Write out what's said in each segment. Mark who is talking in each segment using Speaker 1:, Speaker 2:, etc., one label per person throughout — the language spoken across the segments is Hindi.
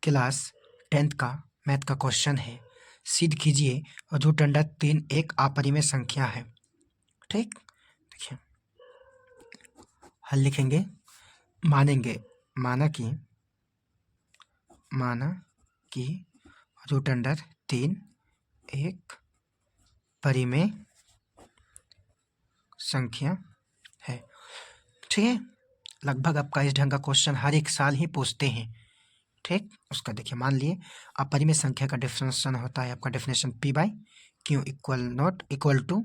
Speaker 1: क्लास 10th का मैथ का क्वेश्चन है। सिद्ध कीजिए रूट अंडर 3 एक अपरिमेय संख्या है। ठीक, देखिए हल लिखेंगे। मानेंगे, माना कि रूट अंडर 3 एक परिमेय संख्या है। ठीक है, लगभग आपका इस ढंग का क्वेश्चन हर एक साल ही पूछते हैं। ठीक, उसका देखिए, मान लिए अपरिमेय संख्या का डेफिनेशन होता है आपका definition P by Q equal not equal to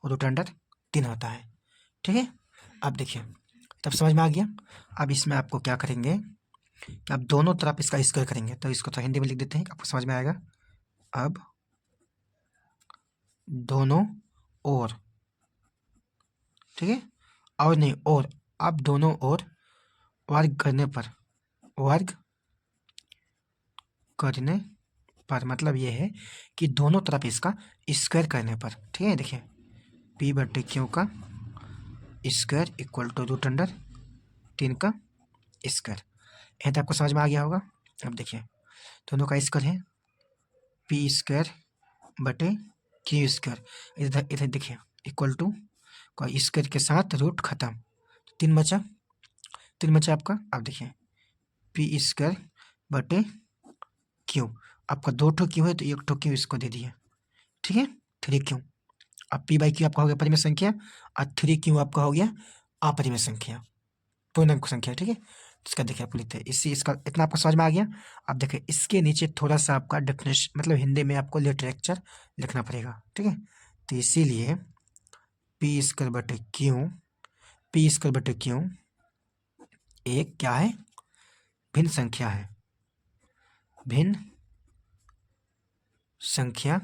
Speaker 1: root under 3 होता है। ठीक है, अब देखिए तब समझ में आ गया। अब इसमें आपको क्या करेंगे कि आप दोनों तरफ इसका स्क्वायर करेंगे, तो इसको तो हिंदी में लिख देते हैं, आपको समझ में आएगा। अब दोनों ओर, ठीक है, और नहीं और, अब दोनों ओर वर्ग करने पर मतलब ये है कि दोनों तरफ इसका स्क्वायर करने पर, ठीक है, देखिए पी बटे क्यू का square equal to root under 3 का स्क्वायर। यह तो आपको समझ में आ गया होगा। अब देखिए दोनों का स्क्वायर है पी स्क्वायर बटे क्यू स्क्वायर, इधर इधर देखिए इक्वल टू का स्क्वायर के साथ रूट खत्म, 3 बचा आपका। अब देखिए पी स्क्वायर बटे क्यू, आपका 2 ठो क्यू है तो 1 ठो क्यू इसको दे दिए, ठीक है, 3 क्यू। अब पी बाई क्यू आपका हो गया परिमेय संख्या और 3 क्यू आपका हो गया अपरिमेय संख्या, पूर्णांक संख्या। ठीक है, इसका देखिए आप लिखते हैं इसी, इसका इतना आपको समझ में आ गया। अब देखिए इसके नीचे थोड़ा सा आपका डेफिनेशन मतलब हिंदी में आपको लिटरेचर लिखना पड़ेगा। ठीक है, तो इसीलिए पी स्क्वायर बटे क्यू एक क्या है, भिन्न संख्या है, भिन्न संख्या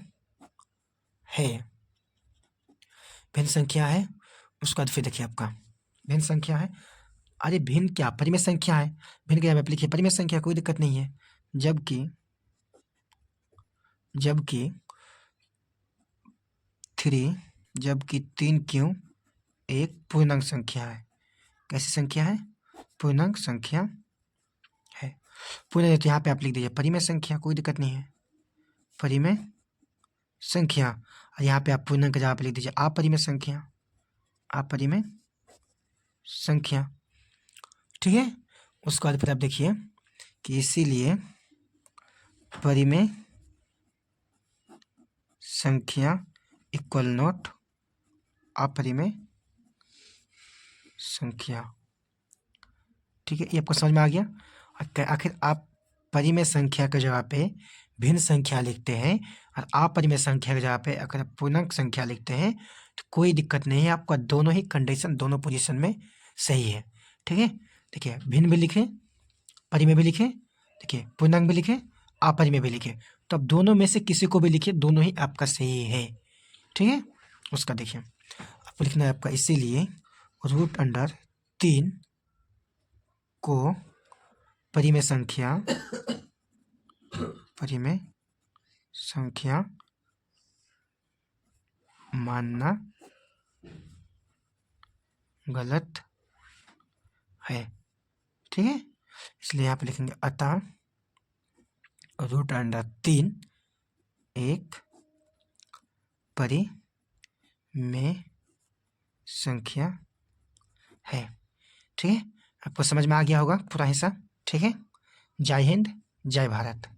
Speaker 1: है। उसके बाद फिर देखिए आपका भिन्न संख्या है। अरे भिन्न क्या, परिमेय संख्या है, भिन्न क्या आप लिखिए परिमेय संख्या, कोई दिक्कत नहीं है। जबकि 3 क्यों एक पूर्णांक संख्या है। कैसी संख्या है, पूर्णांक संख्या है। पूर्ण तो यहाँ पे आप लिख दीजिए परिमेय संख्या, कोई दिक्कत नहीं है, परिमेय संख्या। और यहाँ पे आप पूर्णांक का जवाब लिख दीजिए अपरिमेय संख्या। ठीक है, उसके बाद फिर आप देखिए कि इसीलिए परिमेय संख्या इक्वल नॉट अपरिमेय संख्या। ठीक है, ये आपको समझ में आ गया। आखिर आप परिमेय संख्या के जगह पे भिन्न संख्या लिखते हैं और अपरिमेय संख्या के जगह पे अगर पूर्णांक संख्या लिखते हैं तो कोई दिक्कत नहीं है, आपका दोनों ही कंडीशन दोनों पोजीशन में सही है। ठीक है, देखिए भिन्न भी लिखें, परिमेय भी लिखें, देखिए पूर्णांक भी लिखें, अपरिमेय भी लिखें, तो अब दोनों में से किसी को भी लिखिए, दोनों ही आपका सही है। ठीक है, उसका देखिए आपको लिखना है आपका इसीलिए रूट अंडर 3 को परिमेय संख्या मानना गलत है। ठीक है, इसलिए यहाँ पे लिखेंगे अतः रूट अंडर 3 एक परिमेय संख्या है। ठीक है, आपको समझ में आ गया होगा पूरा हिस्सा। ठीक है, जय हिंद जय भारत।